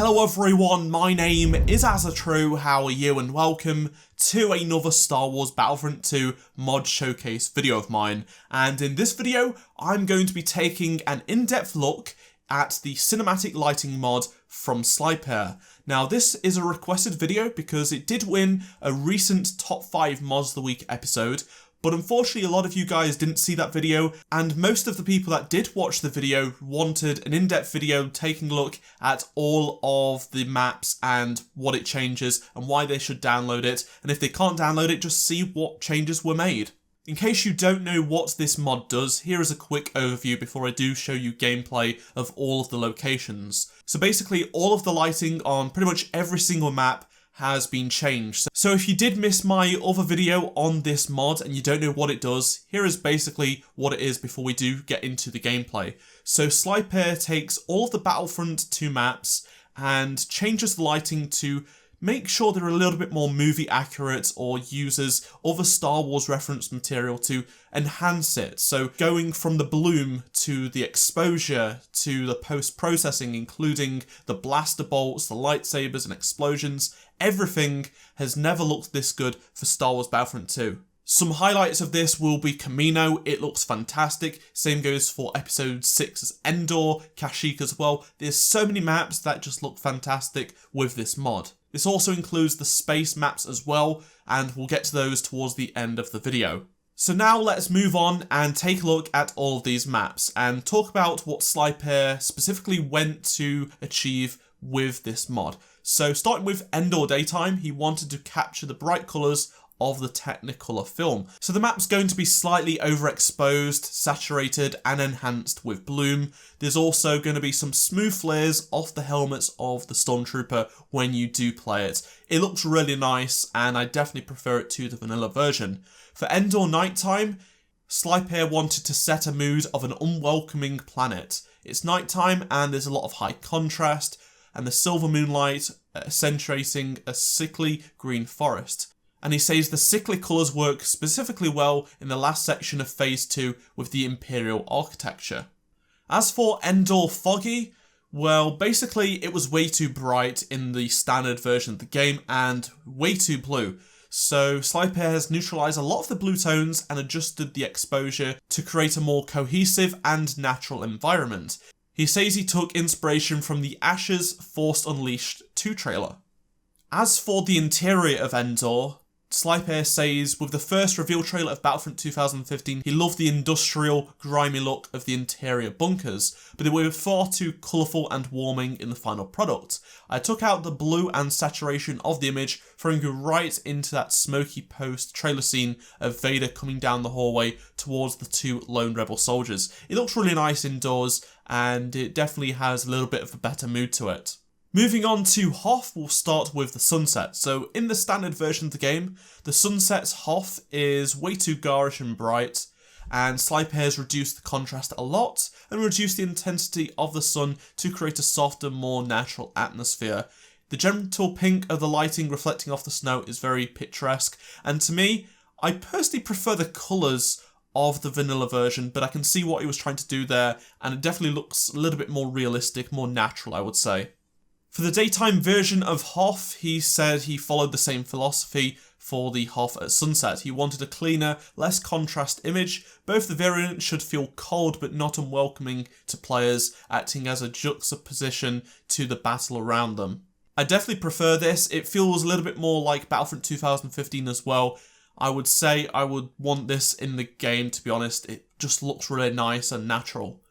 Hello everyone, my name is AZZATRU, how are you, and welcome to another Star Wars Battlefront 2 mod showcase video of mine. And in this video, I'm going to be taking an in-depth look at the cinematic lighting mod from Slypair. Now this is a requested video because it did win a recent top 5 mods of the week episode, but unfortunately a lot of you guys didn't see that video, and most of the people that did watch the video wanted an in-depth video taking a look at all of the maps and what it changes and why they should download it, and if they can't download it, just see what changes were made. In case you don't know what this mod does, here is a quick overview before I do show you gameplay of all of the locations. So basically all of the lighting on pretty much every single map has been changed. So if you did miss my other video on this mod and you don't know what it does, here is basically what it is before we do get into the gameplay. So Slypair takes all of the Battlefront 2 maps and changes the lighting to make sure they're a little bit more movie accurate or uses other Star Wars reference material to enhance it. So going from the bloom to the exposure to the post-processing, including the blaster bolts, the lightsabers and explosions, everything has never looked this good for Star Wars Battlefront 2. Some highlights of this will be Kamino, it looks fantastic. Same goes for episode 6's Endor, Kashyyyk as well. There's so many maps that just look fantastic with this mod. This also includes the space maps as well, and we'll get to those towards the end of the video. So now let's move on and take a look at all of these maps and talk about what Slypair specifically went to achieve with this mod. So starting with Endor Daytime, he wanted to capture the bright colours of the Technicolor film. So the map's going to be slightly overexposed, saturated and enhanced with bloom. There's also going to be some smooth flares off the helmets of the Stormtrooper when you do play it. It looks really nice and I definitely prefer it to the vanilla version. For Endor Nighttime, Slypair wanted to set a mood of an unwelcoming planet. It's nighttime and there's a lot of high contrast and the silver moonlight accentuating a sickly green forest. And he says the sickly colours work specifically well in the last section of Phase 2 with the Imperial architecture. As for Endor Foggy, well, basically it was way too bright in the standard version of the game and way too blue. So Slypair has neutralised a lot of the blue tones and adjusted the exposure to create a more cohesive and natural environment. He says he took inspiration from the Ashes Force Unleashed 2 trailer. As for the interior of Endor, Slypair says with the first reveal trailer of Battlefront 2015, he loved the industrial, grimy look of the interior bunkers, but they were far too colourful and warming in the final product. I took out the blue and saturation of the image, throwing you right into that smoky post-trailer scene of Vader coming down the hallway towards the 2 lone rebel soldiers. It looks really nice indoors, and it definitely has a little bit of a better mood to it. Moving on to Hoth, we'll start with the sunset. So in the standard version of the game, the sunset's Hoth is way too garish and bright, and Slypair's reduced the contrast a lot and reduced the intensity of the sun to create a softer, more natural atmosphere. The gentle pink of the lighting reflecting off the snow is very picturesque, and to me, I personally prefer the colours of the vanilla version, but I can see what he was trying to do there, and it definitely looks a little bit more realistic, more natural, I would say. For the daytime version of Hoth, he said he followed the same philosophy for the Hoth at sunset. He wanted a cleaner, less contrast image. Both the variants should feel cold but not unwelcoming to players, acting as a juxtaposition to the battle around them. I definitely prefer this. It feels a little bit more like Battlefront 2015 as well. I would say I would want this in the game, to be honest. It just looks really nice and natural.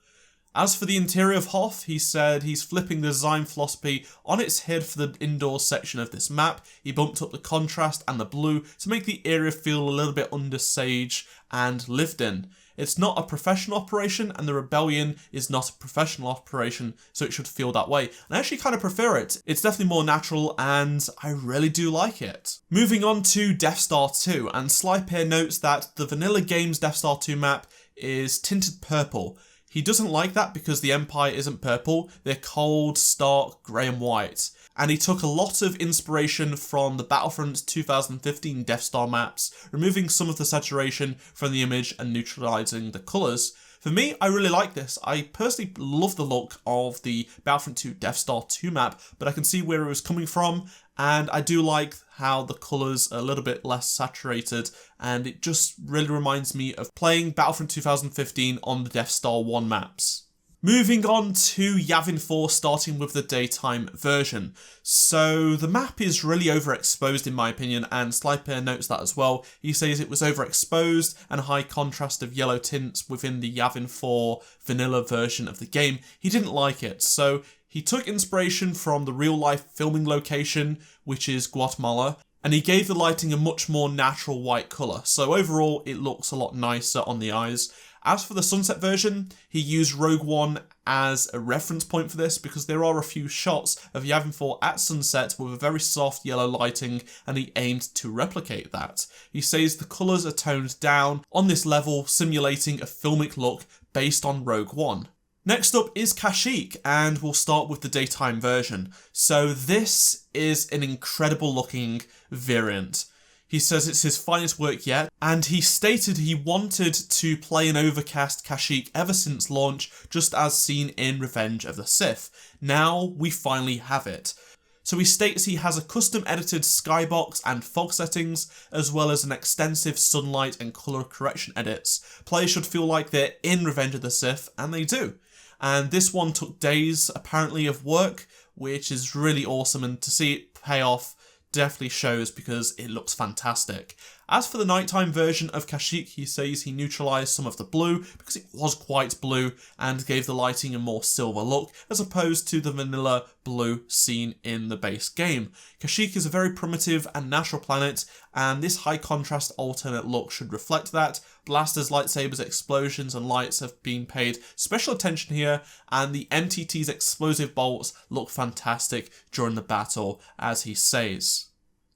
As for the interior of Hoth, he said he's flipping the design philosophy on its head for the indoor section of this map. He bumped up the contrast and the blue to make the area feel a little bit under siege and lived in. It's not a professional operation and the Rebellion is not a professional operation, so it should feel that way. And I actually kind of prefer it. It's definitely more natural and I really do like it. Moving on to Death Star 2, and Slypair notes that the vanilla game's Death Star 2 map is tinted purple. He doesn't like that because the Empire isn't purple, they're cold, stark, grey and white. And he took a lot of inspiration from the Battlefront 2015 Death Star maps, removing some of the saturation from the image and neutralising the colours. For For me, I really like this. I personally love the look of the Battlefront 2 Death Star 2 map, but I can see where it was coming from, and I do like how the colours are a little bit less saturated, and it just really reminds me of playing Battlefront 2015 on the Death Star 1 maps. Moving on to Yavin 4, starting with the daytime version. So the map is really overexposed in my opinion, and Sliper notes that as well. He says it was overexposed and high contrast of yellow tints within the Yavin 4 vanilla version of the game. He didn't like it, so he took inspiration from the real life filming location, which is Guatemala, and he gave the lighting a much more natural white colour. So overall, it looks a lot nicer on the eyes. As for the sunset version, he used Rogue One as a reference point for this because there are a few shots of Yavin 4 at sunset with a very soft yellow lighting, and he aimed to replicate that. He says the colours are toned down on this level, simulating a filmic look based on Rogue One. Next up is Kashyyyk, and we'll start with the daytime version. So this is an incredible looking variant. He says it's his finest work yet, and he stated he wanted to play an overcast Kashyyyk ever since launch, just as seen in Revenge of the Sith. Now we finally have it. So he states he has a custom edited skybox and fog settings, as well as an extensive sunlight and colour correction edits. Players should feel like they're in Revenge of the Sith, and they do. And this one took days, apparently, of work, which is really awesome, and to see it pay off definitely shows because it looks fantastic. As for the nighttime version of Kashyyyk, he says he neutralised some of the blue because it was quite blue and gave the lighting a more silver look as opposed to the vanilla blue seen in the base game. Kashyyyk is a very primitive and natural planet, and this high contrast alternate look should reflect that. Blasters, lightsabers, explosions and lights have been paid special attention here, and the MTT's explosive bolts look fantastic during the battle, as he says.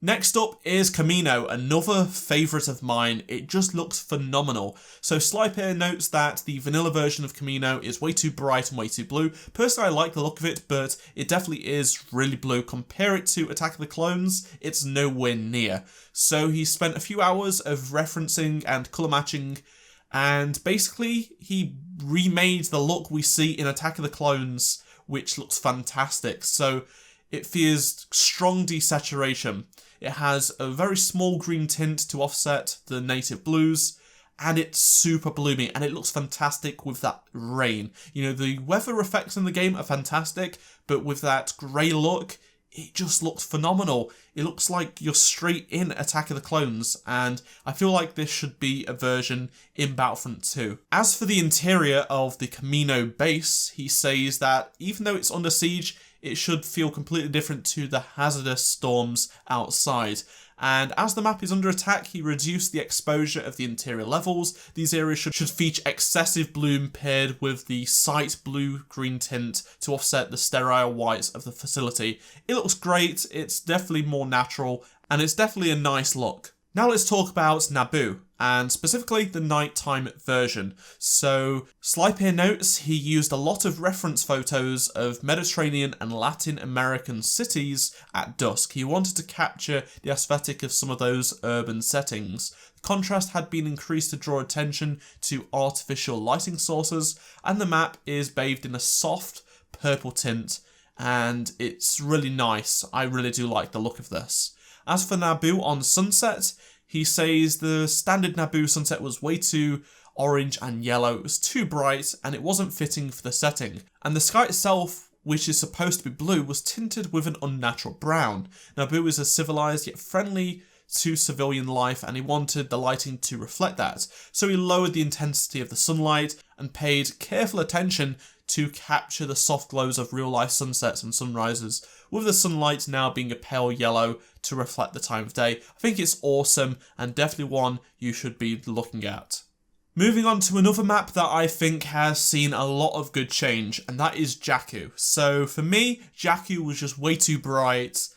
Next up is Kamino, another favourite of mine. It just looks phenomenal. So Sliper notes that the vanilla version of Kamino is way too bright and way too blue. Personally, I like the look of it, but it definitely is really blue. Compare it to Attack of the Clones, it's nowhere near. So he spent a few hours of referencing and colour matching, and basically he remade the look we see in Attack of the Clones, which looks fantastic. So it feels strong desaturation. It has a very small green tint to offset the native blues, and it's super bloomy, and it looks fantastic with that rain. You know, the weather effects in the game are fantastic, but with that grey look, it just looks phenomenal. It looks like you're straight in Attack of the Clones, and I feel like this should be a version in Battlefront 2. As for the interior of the Kamino base, he says that even though it's under siege, it should feel completely different to the hazardous storms outside. And as the map is under attack, he reduced the exposure of the interior levels. These areas should feature excessive bloom paired with the sight blue-green tint to offset the sterile whites of the facility. It looks great, it's definitely more natural, and it's definitely a nice look. Now let's talk about Naboo, and specifically the nighttime version. So Sliper notes he used a lot of reference photos of Mediterranean and Latin American cities at dusk. He wanted to capture the aesthetic of some of those urban settings. The contrast had been increased to draw attention to artificial lighting sources, and the map is bathed in a soft purple tint, and it's really nice. I really do like the look of this. As for Naboo on sunset, he says the standard Naboo sunset was way too orange and yellow. It was too bright and it wasn't fitting for the setting. And the sky itself, which is supposed to be blue, was tinted with an unnatural brown. Naboo is a civilized yet friendly to civilian life, and he wanted the lighting to reflect that. So he lowered the intensity of the sunlight and paid careful attention to capture the soft glows of real-life sunsets and sunrises, with the sunlight now being a pale yellow to reflect the time of day. I think it's awesome and definitely one you should be looking at. Moving on to another map that I think has seen a lot of good change, and that is Jakku. So for me, Jakku was just way too bright,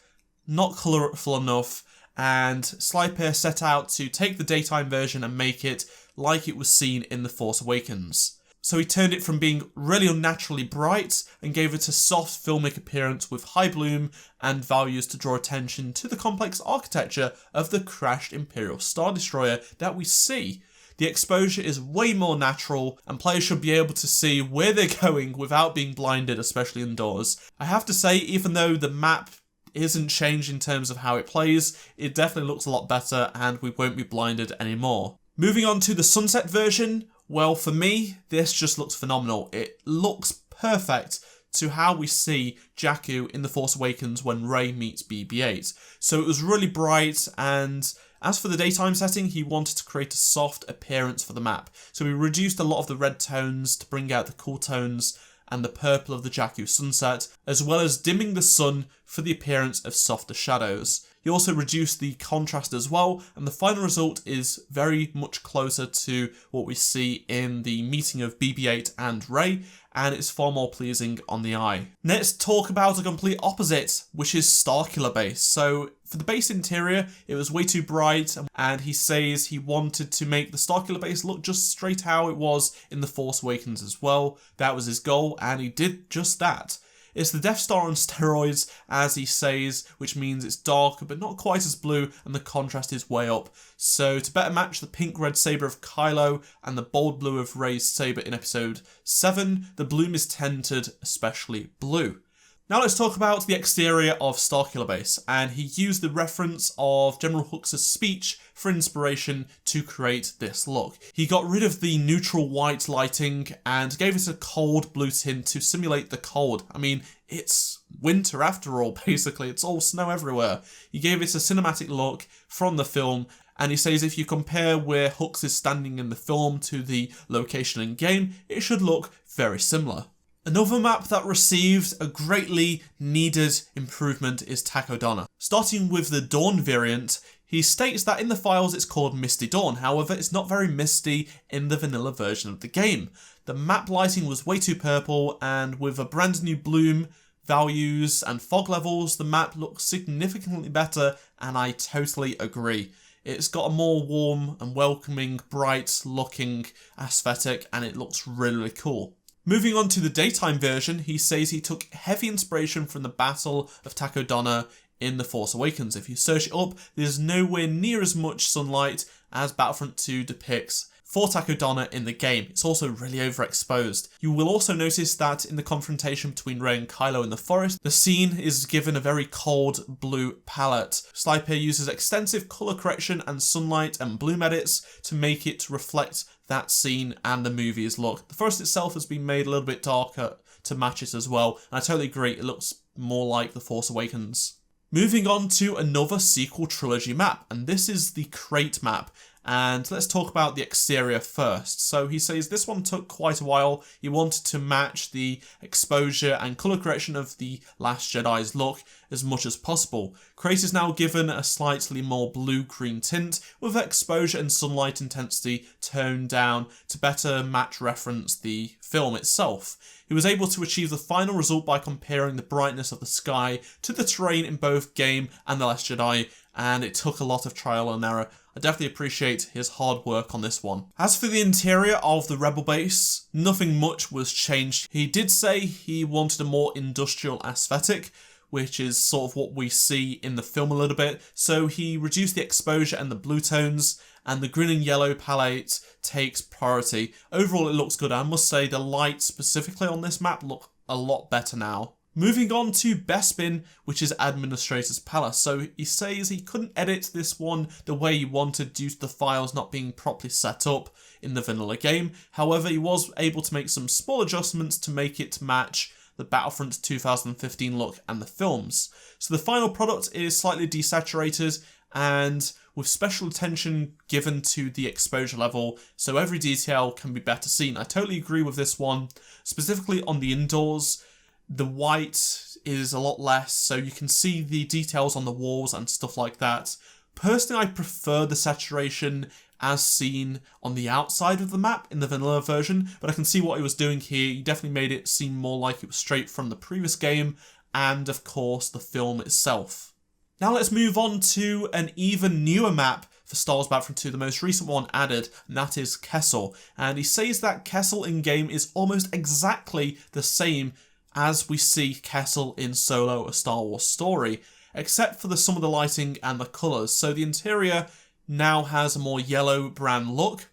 not colourful enough, and Sliper set out to take the daytime version and make it like it was seen in The Force Awakens. So he turned it from being really unnaturally bright and gave it a soft filmic appearance with high bloom and values to draw attention to the complex architecture of the crashed Imperial Star Destroyer that we see. The exposure is way more natural, and players should be able to see where they're going without being blinded, especially indoors. I have to say, even though the map isn't changed in terms of how it plays, it definitely looks a lot better and we won't be blinded anymore. Moving on to the sunset version, well, for me, this just looks phenomenal. It looks perfect to how we see Jakku in The Force Awakens when Rey meets BB-8. So it was really bright, and as for the daytime setting, he wanted to create a soft appearance for the map. So he reduced a lot of the red tones to bring out the cool tones and the purple of the Jakku sunset, as well as dimming the sun for the appearance of softer shadows. He also reduced the contrast as well, and the final result is very much closer to what we see in the meeting of BB-8 and Rey, and it's far more pleasing on the eye. Let's talk about a complete opposite, which is Starkiller Base. So for the base interior, it was way too bright, and he says he wanted to make the Starkiller Base look just straight how it was in The Force Awakens as well. That was his goal, and he did just that. It's the Death Star on steroids, as he says, which means it's darker but not quite as blue, and the contrast is way up. So to better match the pink-red saber of Kylo and the bold blue of Rey's saber in episode 7, the bloom is tinted especially blue. Now let's talk about the exterior of Starkiller Base, and he used the reference of General Hux' speech for inspiration to create this look. He got rid of the neutral white lighting and gave it a cold blue tint to simulate the cold. I mean, it's winter after all, basically. It's all snow everywhere. He gave it a cinematic look from the film, and he says if you compare where Hux is standing in the film to the location in game, it should look very similar. Another map that received a greatly needed improvement is Takodana. Starting with the Dawn variant, he states that in the files it's called Misty Dawn, however it's not very misty in the vanilla version of the game. The map lighting was way too purple, and with a brand new bloom, values and fog levels, the map looks significantly better, and I totally agree. It's got a more warm and welcoming, bright looking aesthetic, and it looks really, really cool. Moving on to the daytime version, he says he took heavy inspiration from the Battle of Takodana in The Force Awakens. If you search it up, there's nowhere near as much sunlight as Battlefront 2 depicts for Takodana in the game. It's also really overexposed. You will also notice that in the confrontation between Rey and Kylo in the forest, the scene is given a very cold blue palette. Sliper uses extensive colour correction and sunlight and bloom edits to make it reflect that scene and the movie's look. The forest itself has been made a little bit darker to match it as well, and I totally agree, it looks more like The Force Awakens. Moving on to another sequel trilogy map, and this is the Crate map. And let's talk about the exterior first. So he says this one took quite a while. He wanted to match the exposure and colour correction of the Last Jedi's look as much as possible. Crate is now given a slightly more blue-green tint with exposure and sunlight intensity toned down to better match reference the film itself. He was able to achieve the final result by comparing the brightness of the sky to the terrain in both game and The Last Jedi, and it took a lot of trial and error. I definitely appreciate his hard work on this one. As for the interior of the Rebel base, nothing much was changed. He did say he wanted a more industrial aesthetic, which is sort of what we see in the film a little bit, so he reduced the exposure and the blue tones, and the green and yellow palette takes priority. Overall it looks good. I must say the lights specifically on this map look a lot better now. Moving on to Bespin, which is Administrator's Palace. So he says he couldn't edit this one the way he wanted due to the files not being properly set up in the vanilla game. However, he was able to make some small adjustments to make it match the Battlefront 2015 look and the films. So the final product is slightly desaturated and with special attention given to the exposure level, so every detail can be better seen. I totally agree with this one, specifically on the indoors. The white is a lot less, so you can see the details on the walls and stuff like that. Personally, I prefer the saturation as seen on the outside of the map in the vanilla version, but I can see what he was doing here. He definitely made it seem more like it was straight from the previous game and, of course, the film itself. Now let's move on to an even newer map for Star Wars Battlefront 2, the most recent one added, and that is Kessel. And he says that Kessel in-game is almost exactly the same as we see Kessel in Solo: A Star Wars Story, except for some of the lighting and the colours. So the interior now has a more yellow-brown look,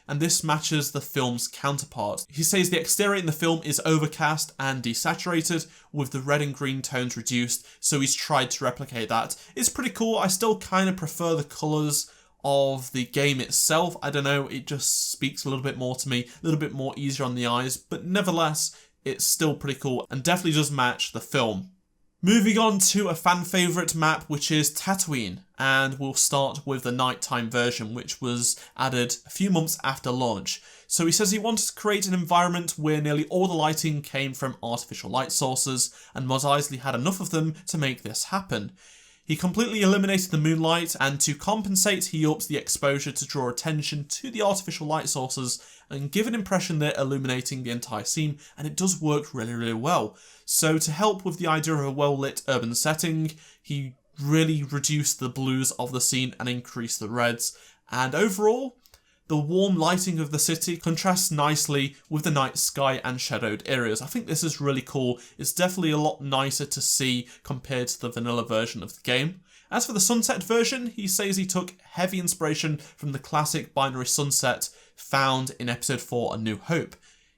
and this matches the film's counterpart. He says the exterior in the film is overcast and desaturated, with the red and green tones reduced, so he's tried to replicate that. It's pretty cool. I still kind of prefer the colours of the game itself. I don't know, it just speaks a little bit more to me, a little bit more easier on the eyes, but nevertheless, it's still pretty cool and definitely does match the film. Moving on to a fan favourite map, which is Tatooine, and we'll start with the nighttime version, which was added a few months after launch. So he says he wanted to create an environment where nearly all the lighting came from artificial light sources, and Mos Eisley had enough of them to make this happen. He completely eliminated the moonlight, and to compensate, he ups the exposure to draw attention to the artificial light sources and give an impression they're illuminating the entire scene, and it does work really well. So to help with the idea of a well-lit urban setting, he really reduced the blues of the scene and increased the reds, and overall, the warm lighting of the city contrasts nicely with the night sky and shadowed areas. I think this is really cool. It's definitely a lot nicer to see compared to the vanilla version of the game. As for the sunset version, he says he took heavy inspiration from the classic binary sunset found in episode 4 A New Hope.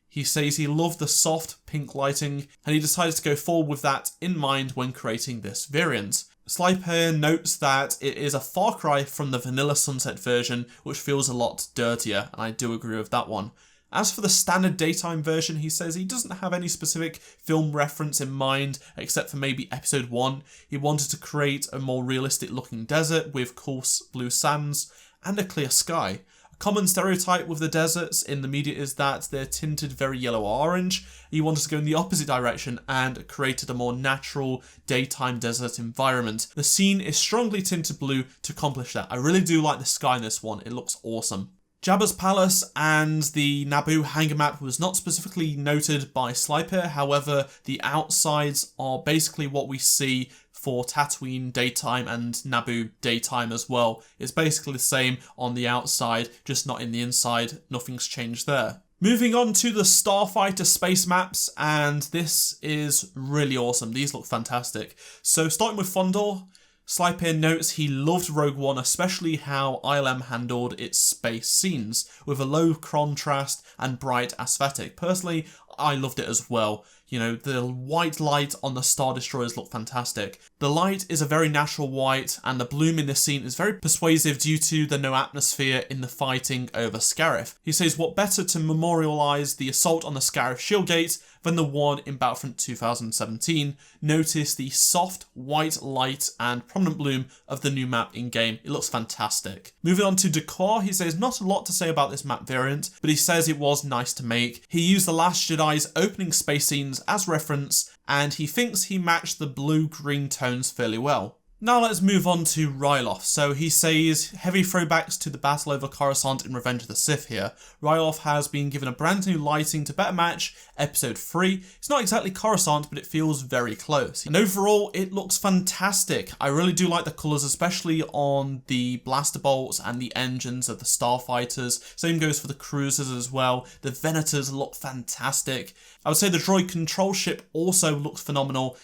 He says he loved the soft pink lighting, and he decided to go forward with that in mind when creating this variant. Sliper notes that it is a far cry from the vanilla sunset version, which feels a lot dirtier, and I do agree with that one. As for the standard daytime version, he says he doesn't have any specific film reference in mind, except for maybe episode 1. He wanted to create a more realistic looking desert with cool blue sands and a clear sky. Common stereotype with the deserts in the media is that they're tinted very yellow or orange. He wanted to go in the opposite direction and created a more natural daytime desert environment. The scene is strongly tinted blue to accomplish that. I really do like the sky in this one. It looks awesome. Jabba's Palace and the Naboo hangar map was not specifically noted by Sliper, however, the outsides are basically what we see for Tatooine daytime and Naboo daytime as well. It's basically the same on the outside, just not in the inside. Nothing's changed there. Moving on to the Starfighter space maps, and this is really awesome. These look fantastic. So starting with Fondor, Sliper notes he loved Rogue One, especially how ILM handled its space scenes, with a low contrast and bright aesthetic. Personally, I loved it as well. You know, the white light on the Star Destroyers look fantastic. The light is a very natural white, and the bloom in this scene is very persuasive due to the no atmosphere in the fighting over Scarif. He says what better to memorialise the assault on the Scarif shield gate than the one in Battlefront 2017. Notice the soft white light and prominent bloom of the new map in-game. It looks fantastic. Moving on to decor, he says not a lot to say about this map variant, but he says it was nice to make. He used The Last Jedi's opening space scenes as reference, and he thinks he matched the blue-green tones fairly well. Now let's move on to Ryloth. So he says heavy throwbacks to the battle over Coruscant in Revenge of the Sith here. Ryloth has been given a brand new lighting to better match episode 3. It's not exactly Coruscant, but it feels very close. And overall, it looks fantastic. I really do like the colours, especially on the blaster bolts and the engines of the starfighters. Same goes for the cruisers as well. The Venators look fantastic. I would say the droid control ship also looks phenomenal.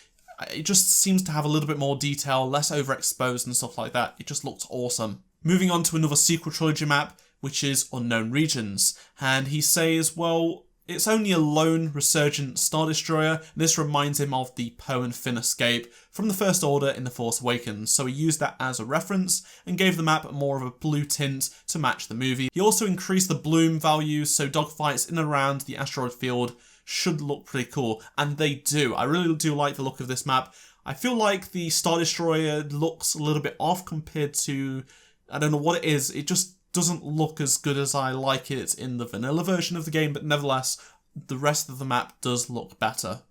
It just seems to have a little bit more detail, less overexposed and stuff like that. It just looks awesome. Moving on to another sequel trilogy map, which is Unknown Regions. And he says, well, it's only a lone resurgent Star Destroyer. This reminds him of the Poe and Finn escape from the First Order in The Force Awakens. So he used that as a reference and gave the map more of a blue tint to match the movie. He also increased the bloom values, so dogfights in and around the asteroid field should look pretty cool, and they do. I really do like the look of this map. I feel like the Star Destroyer looks a little bit off compared to, I don't know what it is, it just doesn't look as good as I like it in the vanilla version of the game, but nevertheless, the rest of the map does look better.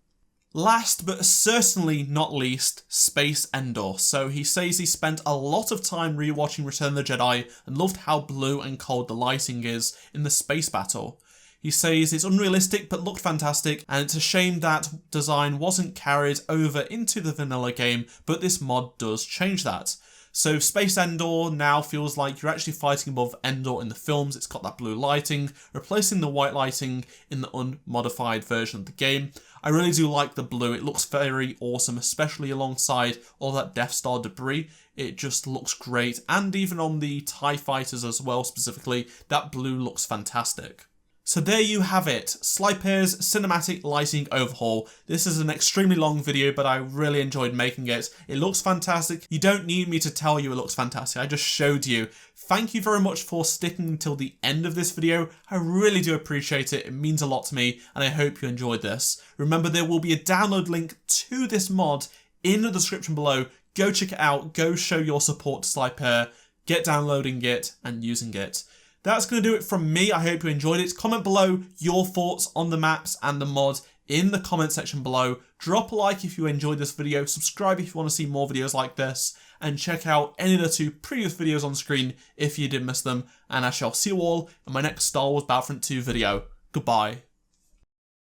Last but certainly not least, Space Endor. So he says he spent a lot of time rewatching Return of the Jedi and loved how blue and cold the lighting is in the space battle. He says it's unrealistic but looked fantastic, and it's a shame that design wasn't carried over into the vanilla game, but this mod does change that. So Space Endor now feels like you're actually fighting above Endor in the films. It's got that blue lighting, replacing the white lighting in the unmodified version of the game. I really do like the blue. It looks very awesome, especially alongside all that Death Star debris. It just looks great. And even on the TIE fighters as well, specifically, that blue looks fantastic. So there you have it, Sliper's cinematic lighting overhaul. This is an extremely long video, but I really enjoyed making it. It looks fantastic. You don't need me to tell you it looks fantastic. I just showed you. Thank you very much for sticking until the end of this video. I really do appreciate it. It means a lot to me, and I hope you enjoyed this. Remember, there will be a download link to this mod in the description below. Go check it out. Go show your support to Sliper. Get downloading it and using it. That's going to do it from me. I hope you enjoyed it. Comment below your thoughts on the maps and the mod in the comment section below. Drop a like if you enjoyed this video. Subscribe if you want to see more videos like this. And check out any of the 2 previous videos on screen if you did miss them. And I shall see you all in my next Star Wars Battlefront 2 video. Goodbye.